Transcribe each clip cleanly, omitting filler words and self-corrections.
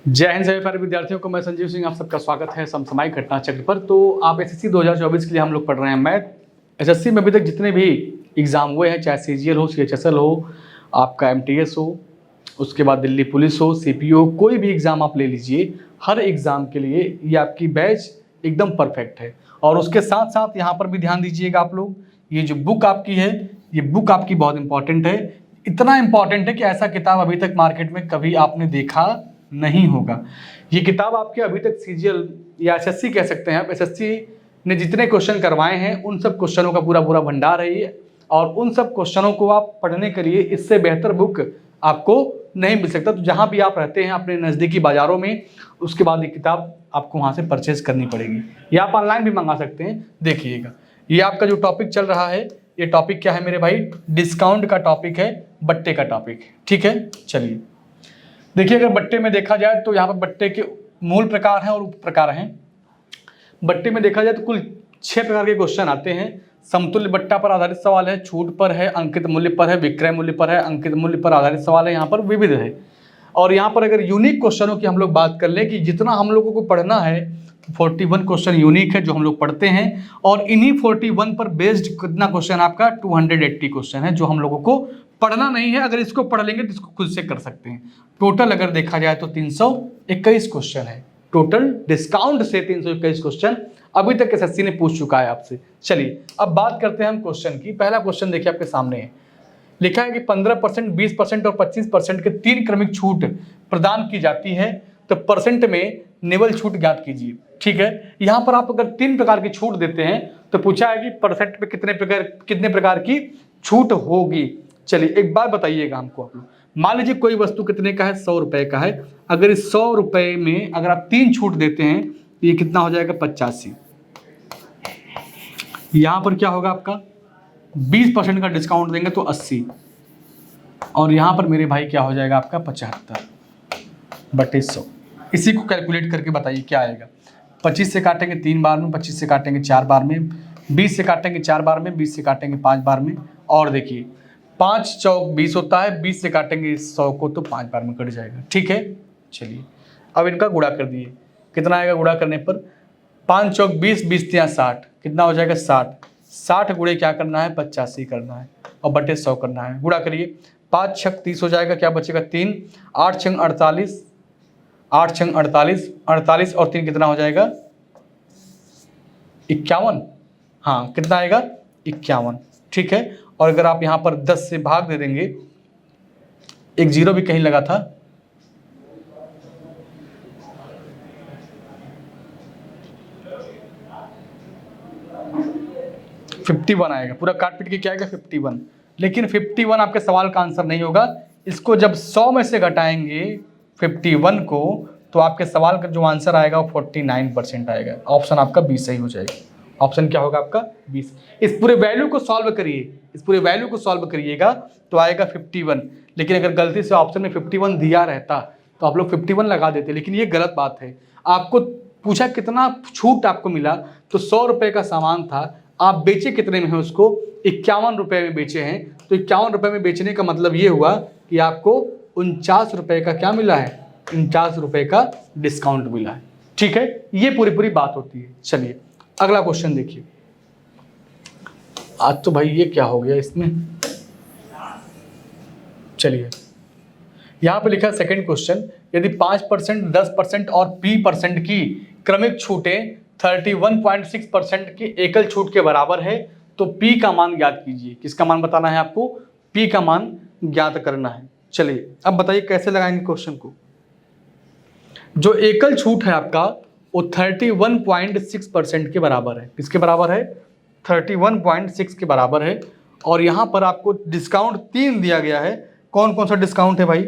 जय हिंद सभी प्यारे विद्यार्थियों को, मैं संजीव सिंह आप सबका स्वागत है समसामयिक घटना चक्र पर। तो आप एसएससी 2024 के लिए हम लोग पढ़ रहे हैं मैथ। एसएससी में अभी तक जितने भी एग्जाम हुए हैं, चाहे सीजीएल हो, सीएचएसएल हो, आपका एमटीएस हो, उसके बाद दिल्ली पुलिस हो, सीपीओ, कोई भी एग्जाम आप ले लीजिए, हर एग्जाम के लिए ये आपकी बैच एकदम परफेक्ट है। और उसके साथ साथ यहाँ पर भी ध्यान दीजिएगा आप लोग, ये जो बुक आपकी है, ये बुक आपकी बहुत इंपॉर्टेंट है। इतना इंपॉर्टेंट है कि ऐसा किताब अभी तक मार्केट में कभी आपने देखा नहीं होगा। ये किताब आपके अभी तक सीजीएल या एसएससी कह सकते हैं आप, एसएससी ने जितने क्वेश्चन करवाए हैं उन सब क्वेश्चनों का पूरा पूरा भंडार है ये। और उन सब क्वेश्चनों को आप पढ़ने के लिए इससे बेहतर बुक आपको नहीं मिल सकता। तो जहाँ भी आप रहते हैं अपने नज़दीकी बाज़ारों में, उसके बाद ये किताब आपको वहाँ से परचेज करनी पड़ेगी, या आप ऑनलाइन भी मंगा सकते हैं। देखिएगा, ये आपका जो टॉपिक चल रहा है, ये टॉपिक क्या है मेरे भाई? डिस्काउंट का टॉपिक है, बट्टे का टॉपिक, ठीक है। चलिए देखिए, अगर बट्टे में देखा जाए तो यहाँ पर बट्टे के मूल प्रकार हैं और उप प्रकार हैं। बट्टे में देखा जाए तो कुल 6 प्रकार के क्वेश्चन आते हैं। समतुल्य बट्टा पर आधारित सवाल है, छूट पर है, अंकित मूल्य पर है, विक्रय मूल्य पर है, अंकित मूल्य पर आधारित सवाल है, यहाँ पर विविध है। और यहाँ पर अगर यूनिक क्वेश्चनों की हम लोग बात कर लें कि जितना हम लोगों को पढ़ना है, 41 क्वेश्चन यूनिक है जो हम लोग पढ़ते हैं। और इन्हीं 41 पर बेस्ड कितना क्वेश्चन आपका 280 क्वेश्चन है जो हम लोगों को पढ़ना नहीं है। अगर इसको पढ़ लेंगे तो इसको खुद से कर सकते हैं। टोटल अगर देखा जाए तो 321 क्वेश्चन है। टोटल डिस्काउंट से 321 क्वेश्चन अभी तक एसएससी ने पूछ चुका है आपसे। चलिए अब बात करते हैं हम क्वेश्चन की। पहला क्वेश्चन देखिए आपके सामने है, लिखा है कि 15%, 20% और 25% के 3 क्रमिक छूट प्रदान की जाती है, तो परसेंट में निवल छूट ज्ञात कीजिए। ठीक है, यहाँ पर आप अगर 3 प्रकार की छूट देते हैं तो पूछा है कि परसेंट में कितने प्रकार की छूट होगी। चलिए एक बात बताइएगा हमको आप लोग, मान लीजिए कोई वस्तु कितने का है? 100 रुपए का है। अगर इस 100 रुपए में अगर आप 3 छूट देते हैं तो ये कितना हो जाएगा? 85। यहाँ पर क्या होगा आपका? 20% का डिस्काउंट देंगे तो 80। और यहाँ पर मेरे भाई क्या हो जाएगा आपका? 75/100। इसी को कैलकुलेट करके बताइए क्या आएगा। 25 से काटेंगे 3 बार में, 25 से काटेंगे 4 बार में, 20 से काटेंगे 4 बार में, 20 से काटेंगे 5 बार में। और देखिए 5 चौक 20 होता है, 20 से काटेंगे 100 को तो 5 बार में कट जाएगा। ठीक है, चलिए अब इनका गुणा कर दिए, कितना आएगा गुणा करने पर? 5 चौक 20, 20 तिया 60, कितना हो जाएगा? 60। 60 गुणे क्या करना है? 85 करना है और बटे 100 करना है। गुणा करिए, 5 छक 30 हो जाएगा, क्या बचेगा? 3। 8 छंग 48, 8 छंग 48, 48 और 3 कितना हो जाएगा? 51। हाँ, कितना आएगा? 51। ठीक है, और अगर आप यहाँ पर 10 से भाग दे देंगे, एक जीरो भी कहीं लगा था, $51 आएगा। पूरा काट पीट के क्या आएगा? 51। लेकिन 51 आपके सवाल का आंसर नहीं होगा। इसको जब 100 में से घटाएंगे 51 को, तो आपके सवाल का जो आंसर आएगा वो 49% आएगा। ऑप्शन आपका 20 सही हो जाएगा। ऑप्शन क्या होगा आपका? 20। इस पूरे वैल्यू को सॉल्व करिए, इस पूरे वैल्यू को सॉल्व करिएगा तो आएगा 51। लेकिन अगर गलती से ऑप्शन में 51 दिया रहता तो आप लोग 51 लगा देते, लेकिन ये गलत बात है। आपको पूछा कितना छूट आपको मिला, तो 100 रुपये का सामान था, आप बेचे कितने में है उसको? 51 रुपये में बेचे हैं। तो 51 रुपये में बेचने का मतलब ये हुआ कि आपको 49 रुपये का क्या मिला है? 49 रुपये का डिस्काउंट मिला है। ठीक है, ये पूरी बात होती है। चलिए अगला क्वेश्चन देखिए। आज तो भाई ये क्या हो गया इसमें? चलिए यहाँ पे लिखा है सेकंड क्वेश्चन, यदि 5%, 10% और P% की क्रमिक छूटें 31.6% की एकल छूट के बराबर है, तो P का मान ज्ञात कीजिए। किसका मान बताना है आपको? P का मान ज्ञात करना है। चलिए अब बताइए कैसे लगाएंगे क्वेश्चन को। जो एकल छूट है आपका वो 31.6% के बराबर है। किसके बराबर है? 31.6 के बराबर है। और यहाँ पर आपको डिस्काउंट 3 दिया गया है। कौन कौन सा डिस्काउंट है भाई?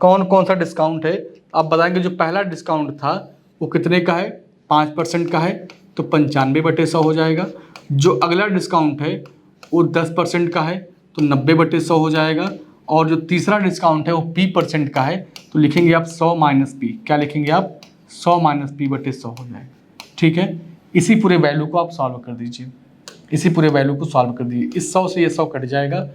कौन कौन सा डिस्काउंट है आप बताएंगे। जो पहला डिस्काउंट था वो कितने का है? 5% का है, तो 95/100 हो जाएगा। जो अगला डिस्काउंट है वो 10% का है, तो 90/100 हो जाएगा। और जो तीसरा डिस्काउंट है वो P% का है, तो लिखेंगे आप 100 - P। क्या लिखेंगे आप? 100 - P/100 हो जाएगा। ठीक है, इसी पूरे वैल्यू को आप सॉल्व कर दीजिए, इसी पूरे वैल्यू को सॉल्व कर दीजिए। इस 100 से ये 100 कट जाएगा।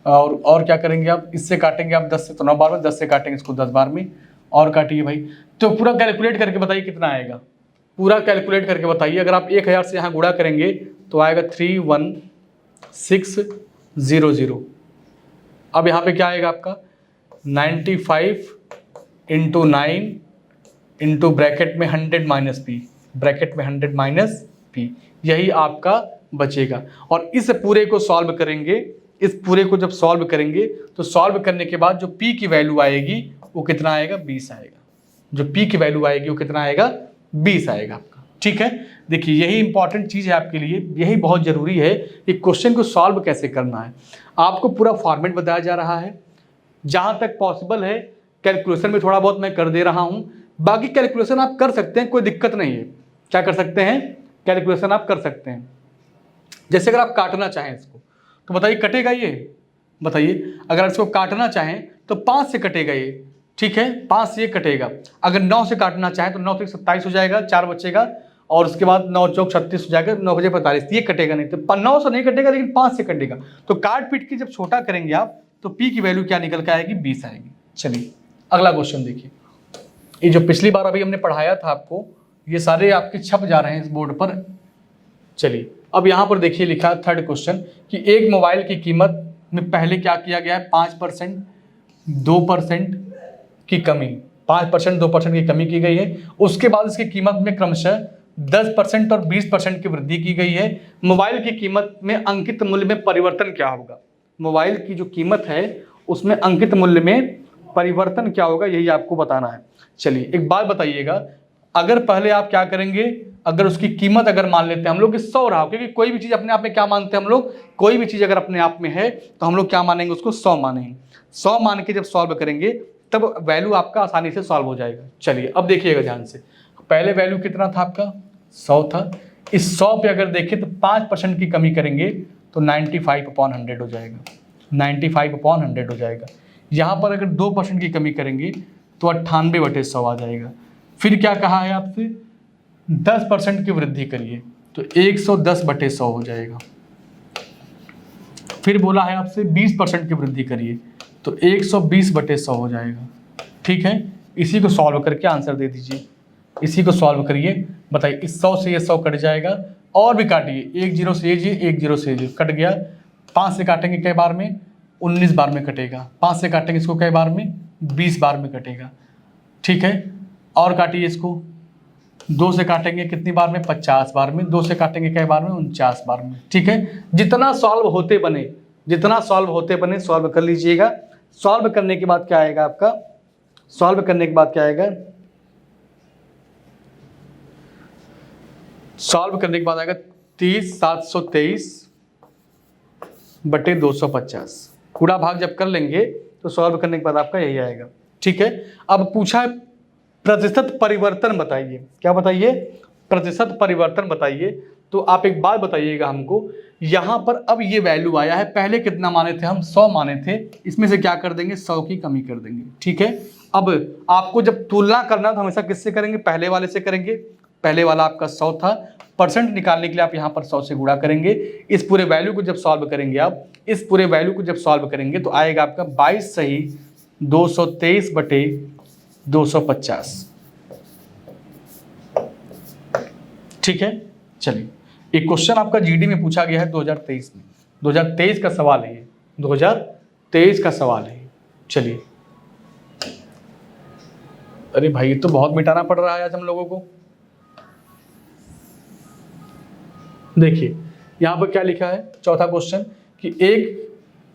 और क्या करेंगे आप? इससे काटेंगे आप 10 से तो 9 बार में, 10 से काटेंगे इसको 10 बार में, और काटिए भाई। तो पूरा कैलकुलेट करके बताइए कितना आएगा, पूरा कैलकुलेट करके बताइए। अगर आप 1000 से यहाँ गुणा करेंगे तो आएगा 31600। अब यहाँ पे क्या आएगा आपका 95 इंटू 9 इंटू ब्रैकेट में 100 माइनस पी, ब्रैकेट में 100 माइनस पी, यही आपका बचेगा। और इस पूरे को सॉल्व करेंगे, इस पूरे को जब सॉल्व करेंगे तो सॉल्व करने के बाद जो p की वैल्यू आएगी वो कितना आएगा 20 आएगा। जो p की वैल्यू आएगी वो कितना आएगा 20 आएगा आपका। ठीक है, देखिए यही इंपॉर्टेंट चीज़ है आपके लिए, यही बहुत ज़रूरी है कि क्वेश्चन को सॉल्व कैसे करना है। आपको पूरा फॉर्मेट बताया जा रहा है, जहाँ तक पॉसिबल है कैलकुलेशन में थोड़ा बहुत मैं कर दे रहा हूँ, बाकी कैलकुलेशन आप कर सकते हैं, कोई दिक्कत नहीं है। क्या कर सकते हैं, कैलकुलेशन आप कर सकते हैं। जैसे अगर आप काटना चाहें इसको तो बताइए कटेगा ये, बताइए अगर इसको काटना चाहें तो 5 से कटेगा ये, ठीक है 5 से ये कटेगा। अगर 9 से काटना चाहें तो 9 से 27 हो जाएगा, 4 बचेगा, और उसके बाद 9 चौक 36 हो जाएगा, 9 बजे 45, ये कटेगा नहीं। तो 9 से नहीं कटेगा लेकिन 5 से कटेगा। तो काट पीट के जब छोटा करेंगे आप तो पी की वैल्यू क्या निकल के आएगी 20 आएगी। चलिए अगला क्वेश्चन देखिए, ये जो पिछली बार अभी हमने पढ़ाया था आपको, ये सारे आपके छप जा रहे हैं इस बोर्ड पर। चलिए अब यहाँ पर देखिए लिखा है थर्ड क्वेश्चन कि एक मोबाइल की कीमत में पहले क्या किया गया है 5% 2% की कमी, 5% 2% की कमी की गई है। उसके बाद इसकी कीमत में क्रमशः 10% और 20% की वृद्धि की गई है। मोबाइल की कीमत में अंकित मूल्य में परिवर्तन क्या होगा, मोबाइल की जो कीमत है उसमें अंकित मूल्य में परिवर्तन क्या होगा, यही आपको बताना है। चलिए एक बात बताइएगा, अगर पहले आप क्या करेंगे, अगर उसकी कीमत अगर मान लेते हैं हम लोग 100 रहा, क्योंकि कोई भी चीज़ अपने आप में क्या मानते हैं हम लोग, कोई भी चीज़ अगर अपने आप में है तो हम लोग क्या मानेंगे उसको 100 मानेंगे। 100 मान के जब सॉल्व करेंगे तब वैल्यू आपका आसानी से सॉल्व हो जाएगा। चलिए अब देखिएगा ध्यान से, पहले वैल्यू कितना था आपका 100 था, इस 100 पे अगर देखें तो 5% की कमी करेंगे तो 95/100 हो जाएगा, 95/100 हो जाएगा। यहाँ पर अगर 2% की कमी करेंगे तो 98/100 आ जाएगा। फिर क्या कहा है आपसे 10% की वृद्धि करिए तो 110/100 हो जाएगा। फिर बोला है आपसे 20% की वृद्धि करिए तो 120/100 हो जाएगा। ठीक है, इसी को सॉल्व करके आंसर दे दीजिए, इसी को सॉल्व करिए। बताइए इस 100 से ये 100 कट जाएगा, और भी काटिए, 1 0 से ये 1 0 से ये कट गया। 5 से काटेंगे कई बार में 19 बार में कटेगा, 5 से काटेंगे इसको कई बार में 20 बार में कटेगा। ठीक है, और काटिए इसको, 2 से काटेंगे कितनी बार में 50 बार में, 2 से काटेंगे कई बार में 49 बार में। ठीक है, जितना सॉल्व होते बने, जितना सॉल्व होते बने सॉल्व कर लीजिएगा। सॉल्व करने के बाद क्या आएगा आपका, सॉल्व करने के बाद क्या आएगा, सॉल्व करने के बाद आएगा 30,723/250। पूरा भाग जब कर लेंगे तो सॉल्व करने के बाद आपका यही आएगा। ठीक है, अब पूछा है प्रतिशत परिवर्तन बताइए, क्या बताइए, प्रतिशत परिवर्तन बताइए। तो आप एक बात बताइएगा हमको, यहाँ पर अब ये वैल्यू आया है, पहले कितना माने थे हम 100 माने थे, इसमें से क्या कर देंगे 100 की कमी कर देंगे। ठीक है, अब आपको जब तुलना करना तो हमेशा किससे करेंगे, पहले वाले से करेंगे। पहले वाला आपका 100 था, परसेंट निकालने के लिए आप यहाँ पर 100 से गुणा करेंगे। इस पूरे वैल्यू को जब सॉल्व करेंगे आप, इस पूरे वैल्यू को जब सॉल्व करेंगे तो आएगा आपका 22 सही 223/250। ठीक है, चलिए एक क्वेश्चन आपका जीडी में पूछा गया है 2023 में, 2023 का सवाल है ये, 2023 का सवाल है। चलिए, अरे भाई ये तो बहुत मिटाना पड़ रहा है आज हम लोगों को। देखिए यहाँ पर क्या लिखा है, चौथा क्वेश्चन कि एक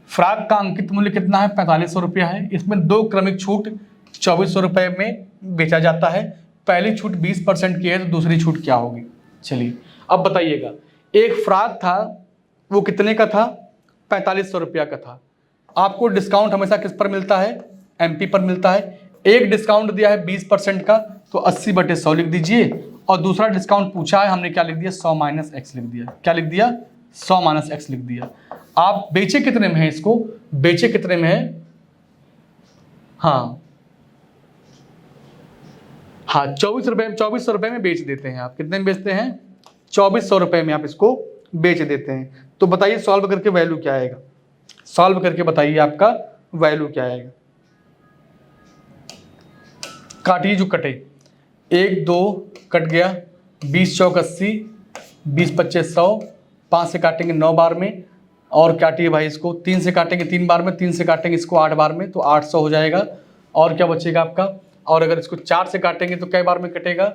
फ्रॉक का अंकित मूल्य कितना है 4500 रुपया है, इसमें 2 क्रमिक छूट 2400 रुपये में बेचा जाता है। पहली छूट 20% की है तो दूसरी छूट क्या होगी। चलिए अब बताइएगा, एक फ्रॉक था वो कितने का था 4500 रुपया का था। आपको डिस्काउंट हमेशा किस पर मिलता है, एमपी पर मिलता है। एक डिस्काउंट दिया है 20% का तो 80/100 लिख दीजिए, और दूसरा डिस्काउंट पूछा है हमने क्या लिख दिया 100 - x लिख दिया। क्या लिख दिया 100 - x लिख दिया। आप बेचे कितने में है इसको, बेचे कितने में है, हाँ 2400 रुपये में बेच देते हैं आप। कितने में बेचते हैं 2400 रुपये में आप इसको बेच देते हैं। तो बताइए सॉल्व करके वैल्यू क्या आएगा, सॉल्व करके बताइए आपका वैल्यू क्या आएगा। काटिए जो कटे, 1 2 कट गया, 20 चौक 80, 20 25 100, 5 से काटेंगे 9 बार में, और काटिए भाई इसको, 3 से काटेंगे 3 बार में, 3 से काटेंगे इसको 8 बार में, तो 800 हो जाएगा। और क्या बचेगा आपका, और अगर इसको 4 से काटेंगे तो कई बार में कटेगा,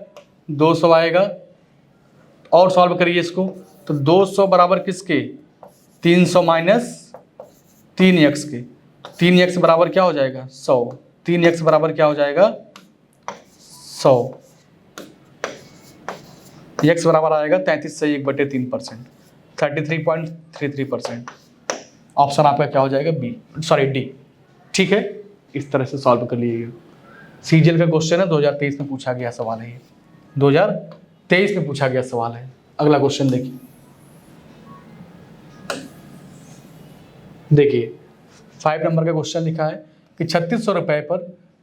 200 आएगा। और सॉल्व करिए इसको, तो 200 बराबर किसके, 300 माइनस 3x के, 3x बराबर क्या हो जाएगा 100, 3x बराबर क्या हो जाएगा 100, x बराबर आएगा 33 से 1/3%, 33.33%। ऑप्शन आपका क्या हो जाएगा डी। ठीक है, इस तरह से सॉल्व कर लीजिएगा। सीजीएल का क्वेश्चन है, 2023 में पूछा गया सवाल है, 2023 में पूछा गया सवाल है। अगला क्वेश्चन देखिए 5 नंबर का क्वेश्चन लिखा है कि 3600 रुपये पर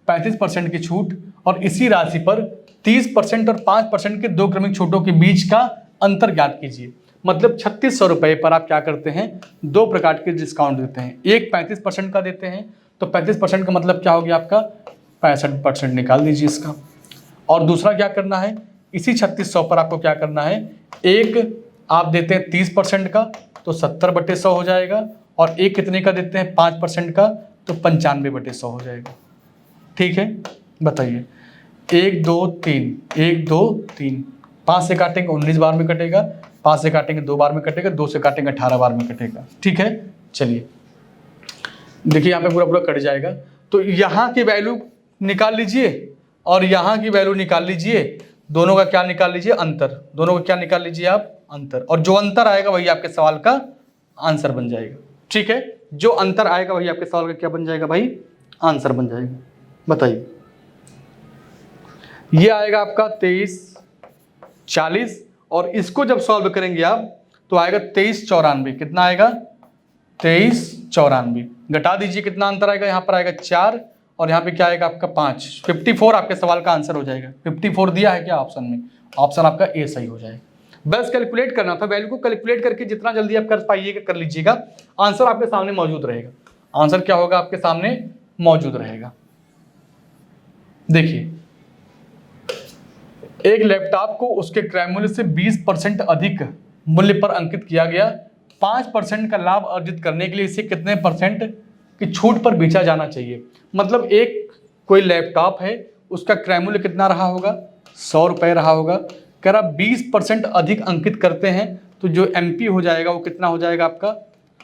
35% की छूट और इसी राशि पर 30% और 5% के 2 क्रमिक छूटों के बीच का अंतर ज्ञात कीजिए। मतलब 3600 रुपये पर आप क्या करते हैं, 2 प्रकार के डिस्काउंट देते हैं। एक 35% का देते हैं, तो 35% का मतलब क्या हो गया आपका 65% निकाल दीजिए इसका। और दूसरा क्या करना है, इसी 3600 पर आपको क्या करना है, एक आप देते हैं 30% का तो 70/100 हो जाएगा, और एक कितने का देते हैं 5% का तो 95/100 हो जाएगा। ठीक है, बताइए 1 2 3, 1 2 3, 5 से काटेंगे 19 बार में कटेगा, 5 से काटेंगे 2 बार में कटेगा, 2 से काटेंगे 18 बार में कटेगा। ठीक है, चलिए देखिए यहाँ पे पूरा पूरा कट जाएगा, तो यहाँ की वैल्यू निकाल लीजिए और यहाँ की वैल्यू निकाल लीजिए, दोनों का क्या निकाल लीजिए अंतर, दोनों का क्या निकाल लीजिए आप अंतर, और जो अंतर आएगा वही आपके सवाल का आंसर बन जाएगा। ठीक है, जो अंतर आएगा वही आपके सवाल का क्या बन जाएगा भाई, आंसर बन जाएगा। बताइए ये आएगा आपका 2340, और इसको जब सॉल्व करेंगे आप तो आएगा 2394। कितना आएगा 2394, घटा दीजिए कितना अंतर आएगा, यहाँ पर आएगा 4 और यहाँ पे क्या आएगा आपका 5, 54 आपके सवाल का आंसर हो जाएगा। 54 दिया है क्या ऑप्शन में, ऑप्शन आपका ए सही हो जाएगा। बस कैलकुलेट करना था, वैल्यू को कैलकुलेट करके जितना जल्दी आप कर पाइएगा कर लीजिएगा, आंसर आपके सामने मौजूद रहेगा। आंसर क्या होगा आपके सामने मौजूद रहेगा। देखिए एक लैपटॉप को उसके क्रय मूल्य से 20% अधिक मूल्य पर अंकित किया गया, 5% का लाभ अर्जित करने के लिए इसे कितने % की छूट पर बेचा जाना चाहिए। मतलब एक कोई लैपटॉप है, उसका क्रय मूल्य कितना रहा होगा 100 रुपये रहा होगा, कह रहा 20% अधिक अंकित करते हैं तो जो एमपी हो जाएगा वो कितना हो जाएगा आपका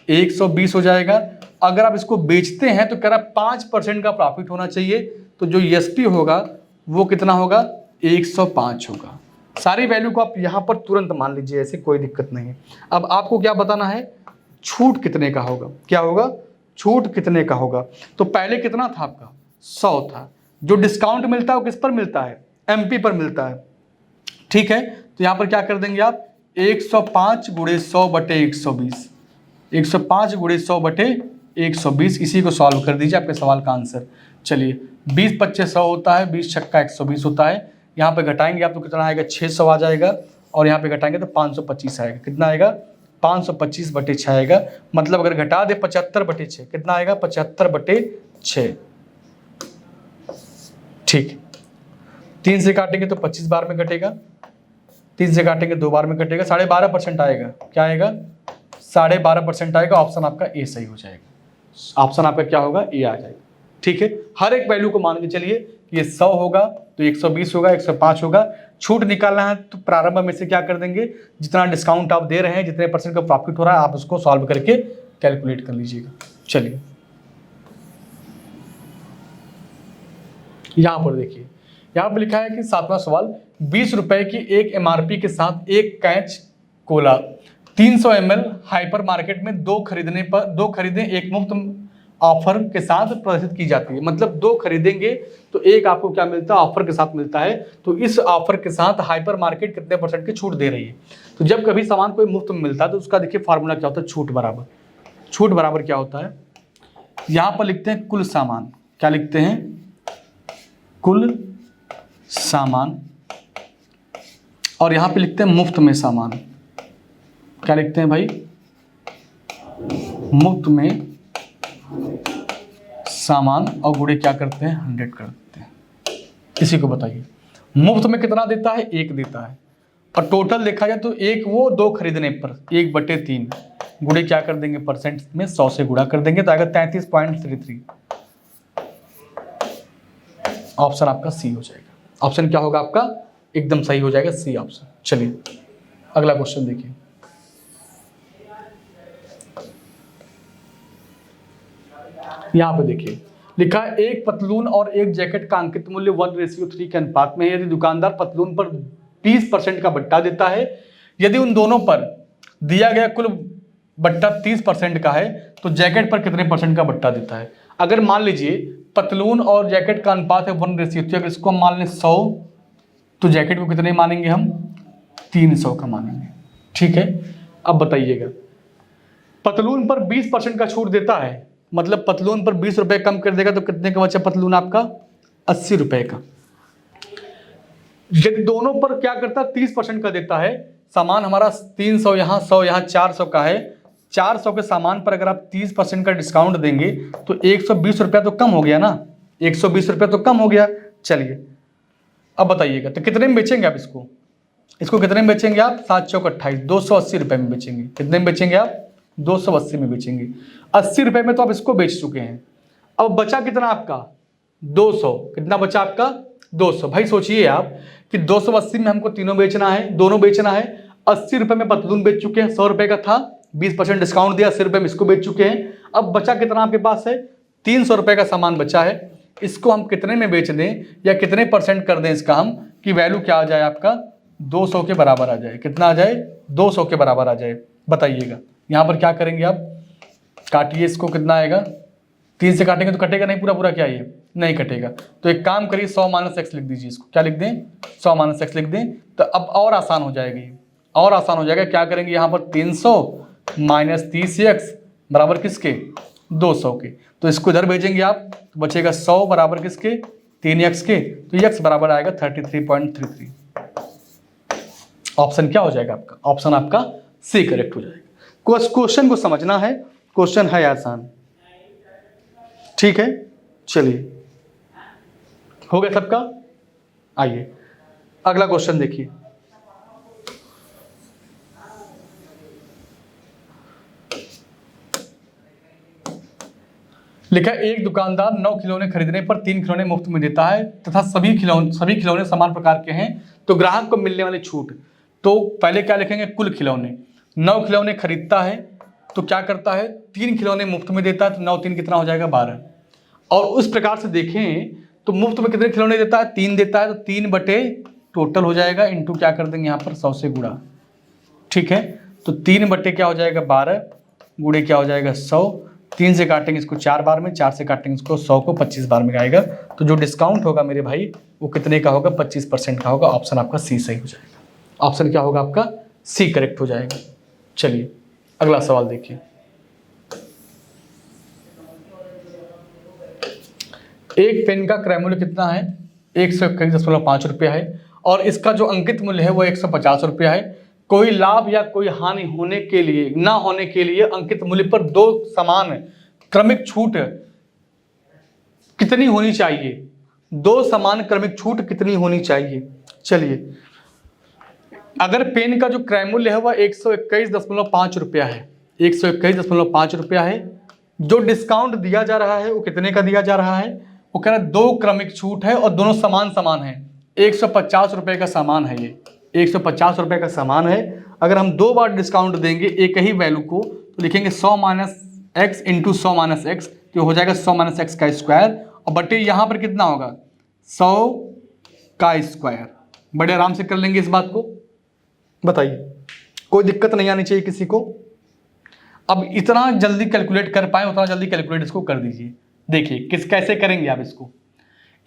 120 हो जाएगा। अगर आप इसको बेचते हैं तो कह रहा 5% का प्रॉफिट होना चाहिए, तो जो एसपी होगा वो कितना होगा 105 होगा। सारी वैल्यू को आप यहाँ पर तुरंत मान लीजिए, ऐसे कोई दिक्कत नहीं है। अब आपको क्या बताना है, छूट कितने का होगा, क्या होगा छूट कितने का होगा। तो पहले कितना था आपका 100 था, जो डिस्काउंट मिलता है वो किस पर मिलता है एमपी पर मिलता है। ठीक है, तो यहाँ पर क्या कर देंगे आप 105 × 100/120, 105 × 100/120, इसी को सॉल्व कर दीजिए, आपके सवाल का आंसर। चलिए 20 25 100 होता है, 20 छक्का 120 होता है, यहाँ पे घटाएंगे आप तो कितना आएगा 600 आ जाएगा, और यहाँ पे घटाएंगे तो 525 आएगा। कितना आएगा 525/6 आएगा। मतलब अगर घटा दे 75/6 कितना आएगा 75/6। ठीक, 3 से काटेंगे तो 25 बार में कटेगा, 3 से काटेंगे 2 बार में कटेगा, 12.5% आएगा। क्या आएगा 12.5% आएगा। ऑप्शन आपका ए सही हो जाएगा, ऑप्शन आपका क्या होगा ए आ जाएगा। ठीक है, हर एक वैल्यू को मान के चलिए कि ये 100 होगा तो 120 होगा, 105 होगा। छूट निकालना है तो प्रारंभ में से क्या कर देंगे, जितना डिस्काउंट आप दे रहे हैं, जितने % का प्रॉफिट हो रहा है, आप उसको सॉल्व करके कैलकुलेट कर लीजिएगा। चलिए यहाँ पर देखिए, यहाँ पर लिखा है कि 7वां सवाल, 20 रुपए की एक एमआरपी के साथ एक catch Cola 300 ml hyper market में 2 खरीदें एक मुफ्त ऑफर के साथ प्रदर्शित की जाती है। मतलब 2 खरीदेंगे तो एक आपको क्या मिलता है ऑफर के साथ मिलता है। तो इस ऑफर के साथ हाइपर मार्केट कितने % की छूट दे रही है। तो जब कभी सामान कोई मुफ्त में मिलता है तो उसका देखिए फार्मूला क्या होता है, छूट बराबर क्या होता है, यहाँ पर लिखते हैं कुल सामान, क्या लिखते हैं कुल सामान, और यहाँ पे लिखते हैं मुफ्त में सामान, क्या लिखते हैं भाई मुफ्त में सामान, और गुणे क्या करते हैं 100 कर देते हैं। इसी को बताइए। मुफ्त में कितना देता है? 1 देता है, और टोटल देखा जाए तो 1 वो 2 खरीदने पर 1/3 गुणे क्या कर देंगे परसेंट में 100 से गुणा कर देंगे तो आएगा 33.33। ऑप्शन आपका सी हो जाएगा। ऑप्शन क्या होगा आपका? एकदम सही हो जाएगा सी ऑप्शन। चलिए अगला क्वेश्चन देखिए। यहां पे देखिए लिखा है एक पतलून और एक जैकेट का अंकित मूल्य 1:3 के अनुपात में है। यदि दुकानदार पतलून पर 20% का बट्टा देता है, यदि उन दोनों पर दिया गया कुल बट्टा 30% का है तो जैकेट पर कितने परसेंट का बट्टा देता है? अगर मान लीजिए पतलून और जैकेट का अनुपात है 1:3, अगर इसको हम मान लें 100 तो जैकेट को कितने मानेंगे हम? 300 का मानेंगे। ठीक है, अब बताइएगा पतलून पर 20% का छूट देता है, मतलब पतलून पर 20 रुपए कम कर देगा तो कितने का बचा पतलून आपका? 80 रुपए का। यदि दोनों पर क्या करता है 30% का देता है, सामान हमारा 300 यहाँ 100 यहाँ 400 का है, 400 के सामान पर अगर आप 30% का डिस्काउंट देंगे तो 120 रुपया तो कम हो गया ना, 120 रुपया तो कम हो गया। चलिए अब बताइएगा तो कितने में बेचेंगे आप इसको? इसको कितने में बेचेंगे आप? 7 चौक 28, 280 रुपये में बेचेंगे। कितने में बेचेंगे आप? 280 में बेचेंगे। 80 रुपये में तो आप इसको बेच चुके हैं। अब बचा कितना आपका? 200। कितना बचा आपका? 200। भाई सोचिए आप कि 280 में हमको तीनों बेचना है, दोनों बेचना है। 80 रुपये में पतलून बेच चुके हैं, 100 रुपये का था, 20% डिस्काउंट दिया, 80 रुपये में इसको बेच चुके हैं। अब बचा कितना आपके पास है? 300 रुपये का सामान बचा है। इसको हम कितने में बेच दें या कितने परसेंट कर दें इसका हम कि वैल्यू क्या आ जाए आपका? 200 के बराबर आ जाए। कितना आ जाए? 200 के बराबर आ जाए। बताइएगा यहाँ पर क्या करेंगे आप? काटिए इसको, कितना आएगा? 3 से काटेंगे तो कटेगा नहीं, पूरा पूरा क्या ये नहीं कटेगा। तो एक काम करिए 100 - x लिख दीजिए। इसको क्या लिख दें? 100 - x लिख दें तो अब और आसान हो जाएगी, और आसान हो जाएगा। क्या करेंगे यहाँ पर? 300 - 30x बराबर किसके? 200 के। तो इसको इधर भेजेंगे आप तो बचेगा 100 बराबर किसके? 3x के। तो x बराबर आएगा 33.33। ऑप्शन क्या हो जाएगा आपका? ऑप्शन आपका सी करेक्ट हो जाएगा। क्वेश्चन को समझना है, क्वेश्चन है आसान। ठीक है, चलिए हो गया सबका। आइए अगला क्वेश्चन देखिए। लिखा एक दुकानदार 9 खिलौने खरीदने पर 3 खिलौने मुफ्त में देता है तथा सभी खिलौने समान प्रकार के हैं तो ग्राहक को मिलने वाली छूट। तो पहले क्या लिखेंगे? कुल खिलौने। 9 खिलौने खरीदता है तो क्या करता है? 3 खिलौने मुफ्त में देता है तो 9 3 कितना हो जाएगा? 12। और उस प्रकार से देखें तो मुफ्त में कितने खिलौने देता है? 3 देता है तो 3 बटे टोटल हो जाएगा इंटू क्या कर देंगे यहाँ पर? 100 से गुणा। ठीक है, तो 3 बटे क्या हो जाएगा? 12 गुणे क्या हो जाएगा? 100। 3 से काटेंगे इसको 4 बार में, 4 से काटेंगे इसको 100 को 25 बार में आएगा। तो जो डिस्काउंट होगा मेरे भाई वो कितने का होगा? 25% का होगा। ऑप्शन आपका सी सही हो जाएगा। ऑप्शन क्या होगा आपका? सी करेक्ट हो जाएगा। चलिए अगला सवाल देखिए। एक पेन का क्रय मूल्य कितना है? 121.5 रुपया है और इसका जो अंकित मूल्य है वो 150 रुपया है। कोई लाभ या कोई हानि होने के लिए ना होने के लिए अंकित मूल्य पर 2 समान क्रमिक छूट कितनी होनी चाहिए? 2 समान क्रमिक छूट कितनी होनी चाहिए? चलिए अगर पेन का जो क्रय मूल्य है वह 121.5 रुपया है, 121.5 रुपया है, जो डिस्काउंट दिया जा रहा है वो कितने का दिया जा रहा है? वो कह रहा है 2 क्रमिक छूट है और दोनों समान समान है। 150 रुपये का सामान है, ये 150 रुपये का सामान है। अगर हम 2 बार डिस्काउंट देंगे एक ही वैल्यू को तो लिखेंगे 100 - x इंटू 100 - x तो हो जाएगा 100 - x का स्क्वायर और बटे यहाँ पर कितना होगा? 100 का स्क्वायर। बड़े आराम से कर लेंगे इस बात को। बताइए कोई दिक्कत नहीं आनी चाहिए किसी को। अब इतना जल्दी कैलकुलेट कर पाए उतना जल्दी कैलकुलेट इसको कर दीजिए। देखिए कैसे करेंगे आप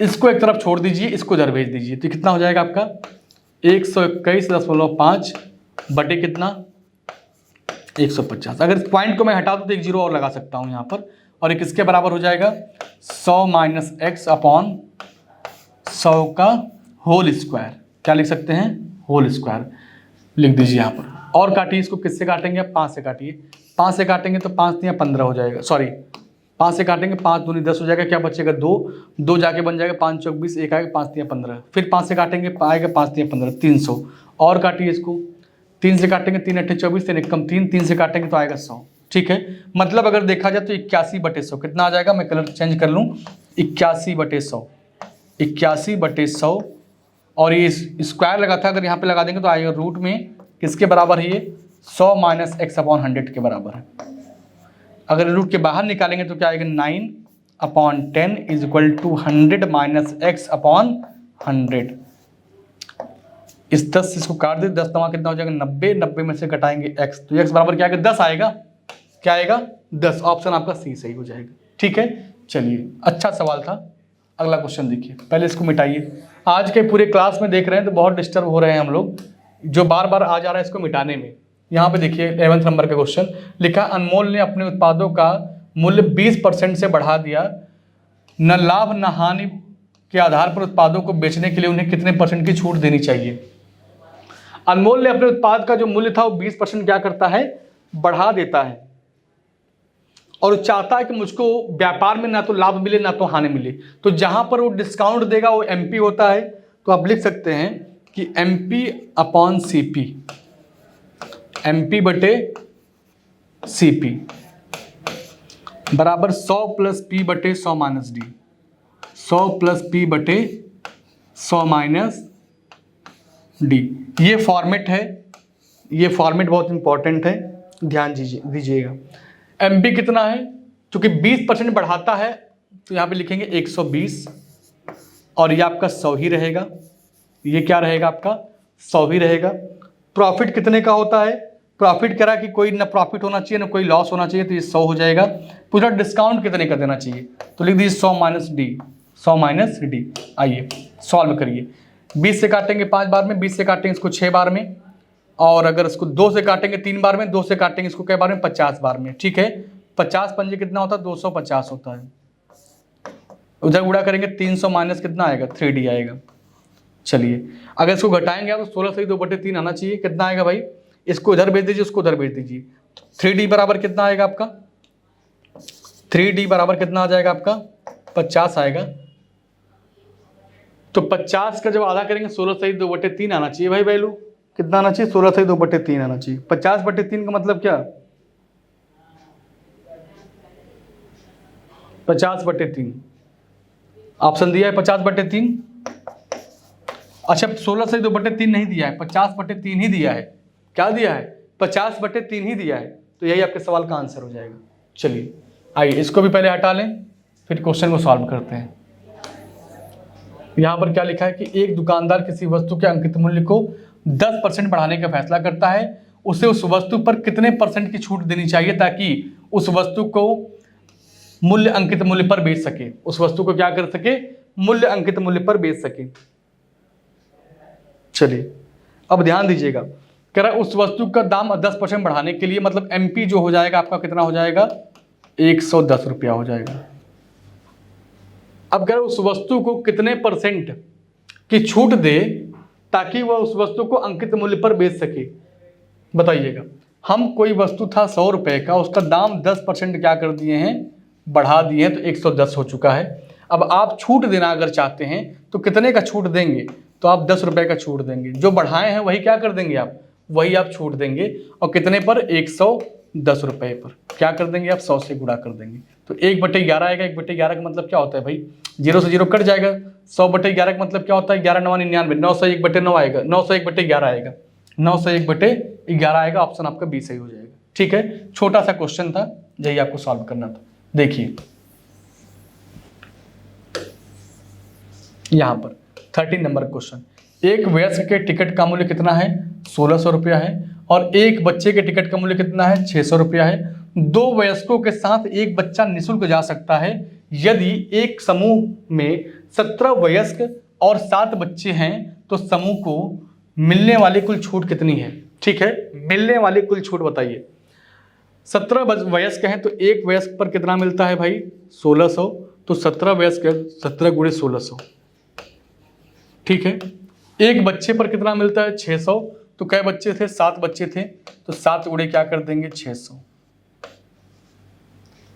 इसको एक तरफ छोड़ दीजिए, इसको इधर भेज दीजिए तो कितना हो जाएगा आपका? 121.5 बटे कितना? 150। अगर इस पॉइंट को मैं हटा दूँ तो एक जीरो और लगा सकता हूँ यहाँ पर और एक किसके बराबर हो जाएगा? 100 - x अपॉन 100 का होल स्क्वायर। क्या लिख सकते हैं? होल स्क्वायर लिख दीजिए यहाँ पर। और काटिए इसको, किससे काटेंगे आप? 5 से काटिए। 5 से काटेंगे तो 5 या 15 हो जाएगा, सॉरी 5 से काटेंगे 5 दूनी 10 हो जाएगा, क्या बचेगा 2, 2 जाके बन जाएगा 5 चौक 20, 1 आएगा 5 3 15, फिर 5 से काटेंगे आएगा 5 3 15, 300 और काटिए इसको, 3 से काटेंगे 3 8 24, 3 1 कम 3, 3 से काटेंगे तो आएगा 100। ठीक है, मतलब अगर देखा जाए तो 81/100 कितना आ जाएगा, मैं कलर चेंज कर लूँ, 81/100, 81/100 और ये स्क्वायर लगा था, अगर यहाँ पे लगा देंगे तो आएगा रूट में किसके बराबर है ये 100 - x/100 के बराबर है। अगर रूट के बाहर निकालेंगे तो क्या आएगा 9/10 इज इक्वल टू 100 - x/100। इस 10 इसको काट दे, 10 तमा कितना हो जाएगा 90, 90 में से घटाएंगे x, तो x बराबर क्या आएगा 10 आएगा, क्या आएगा 10, ऑप्शन आपका सी सही हो जाएगा। ठीक है, चलिए अच्छा सवाल था। अगला क्वेश्चन देखिए, पहले इसको मिटाइए। आज के पूरे क्लास में देख रहे हैं तो बहुत डिस्टर्ब हो रहे हैं हम लोग, जो बार बार आ जा रहा है इसको मिटाने में। यहाँ पे देखिए 11th नंबर का क्वेश्चन लिखा, अनमोल ने अपने उत्पादों का मूल्य 20% से बढ़ा दिया, न लाभ न हानि के आधार पर उत्पादों को बेचने के लिए उन्हें कितने % की छूट देनी चाहिए। अनमोल ने अपने उत्पाद का जो मूल्य था वो 20% क्या करता है, बढ़ा देता है, और चाहता है कि मुझको व्यापार में ना तो लाभ मिले ना तो हानि मिले। तो जहां पर वो डिस्काउंट देगा वो एमपी होता है, तो आप लिख सकते हैं कि MP/CP, MP/CP बराबर 100 + P/100 - D, 100 + P/100 - D। ये फॉर्मेट है, ये फॉर्मेट बहुत इंपॉर्टेंट है, ध्यान दीजिएगा। एमपी कितना है, चूंकि 20% बढ़ाता है तो यहाँ पे लिखेंगे 120 और ये आपका 100 ही रहेगा, ये क्या रहेगा आपका 100 ही रहेगा। प्रॉफिट कितने का होता है, प्रॉफिट कह रहा है कि कोई ना प्रॉफिट होना चाहिए ना कोई लॉस होना चाहिए, तो ये 100 हो जाएगा। पूरा डिस्काउंट कितने का देना चाहिए, तो लिख दीजिए 100 - D, 100 - D। आइए सॉल्व करिए, 20 से काटेंगे 5 बार में, 20 से काटेंगे इसको 6 बार में, और अगर इसको 2 से काटेंगे 3 बार में, 2 से काटेंगे इसको कै बार में 50 बार में। ठीक है, 50 पंजे कितना होता है 250 होता है, उधर गुणा करेंगे 300 माइनस कितना आएगा 3D आएगा। चलिए अगर इसको घटाएंगे आप तो 16 सही 2/3 आना चाहिए, कितना आएगा भाई, इसको इधर भेज दीजिए उसको उधर भेज दीजिए, 3D बराबर कितना आएगा आपका, 3D बराबर कितना आ जाएगा आपका 50 आएगा। तो 50 का जब आधा करेंगे 16 सही 2/3 आना चाहिए भाई, वैल्यू कितना आना चाहिए 16 सही 2/3 आना चाहिए। 50/3 का मतलब क्या, 50/3 ऑप्शन दिया है 50/3। अच्छा 16 सही 2/3 नहीं दिया है, 50/3 ही दिया है, क्या दिया है 50/3 ही दिया है, तो यही आपके सवाल का आंसर हो जाएगा। चलिए आइए इसको भी पहले हटा लें, फिर क्वेश्चन को सॉल्व करते हैं। यहाँ पर क्या लिखा है कि एक दुकानदार किसी वस्तु के अंकित मूल्य को 10% बढ़ाने का फैसला करता है, उसे उस वस्तु पर कितने % की छूट देनी चाहिए ताकि उस वस्तु को मूल्य अंकित मूल्य पर बेच सके, उस वस्तु को क्या कर सके, मूल्य अंकित मूल्य पर बेच सके। चलिए अब ध्यान दीजिएगा, कह रहा है उस वस्तु का दाम 10% बढ़ाने के लिए, मतलब एमपी जो हो जाएगा आपका कितना हो जाएगा 110 रुपया हो जाएगा। अब कह रहे उस वस्तु को कितने % की छूट दे ताकि वह उस वस्तु को अंकित मूल्य पर बेच सके। बताइएगा, हम कोई वस्तु था 100 रुपये का, उसका दाम 10% क्या कर दिए हैं, बढ़ा दिए हैं, तो 110 हो चुका है। अब आप छूट देना अगर चाहते हैं तो कितने का छूट देंगे, तो आप 10 रुपये का छूट देंगे, जो बढ़ाए हैं वही क्या कर देंगे आप, वही आप छूट देंगे, और कितने पर 110 रुपये पर क्या कर देंगे आप 100 से गुणा कर देंगे, तो 1/11 आएगा। 1/11 का मतलब क्या होता है भाई, 0 से 0 कट जाएगा, 100/11 का मतलब क्या होता है 11 9 99, 9 से 1/9 आएगा, 9 से 1/11 आएगा, 9 से 1/11 आएगा, ऑप्शन आपका बी सही हो जाएगा। ठीक है, छोटा सा क्वेश्चन था, यही आपको सॉल्व करना था। देखिए यहाँ पर 13 नंबर क्वेश्चन, एक वयस्क के टिकट का मूल्य कितना है 1600 रुपया है, और एक बच्चे के टिकट का मूल्य कितना है 600 रुपया है। 2 वयस्कों के साथ एक बच्चा निःशुल्क जा सकता है यदि एक समूह में 17 वयस्क और 7 बच्चे हैं, तो समूह को मिलने वाली कुल छूट कितनी है। ठीक है, मिलने वाली कुल छूट बताइए। 17 वयस्क हैं तो एक वयस्क पर कितना मिलता है भाई 1600, तो 17 वयस्क 17 × 1600। ठीक है, एक बच्चे पर कितना मिलता है 600, तो कै बच्चे थे 7 बच्चे थे, तो 7 गुणे क्या कर देंगे 600।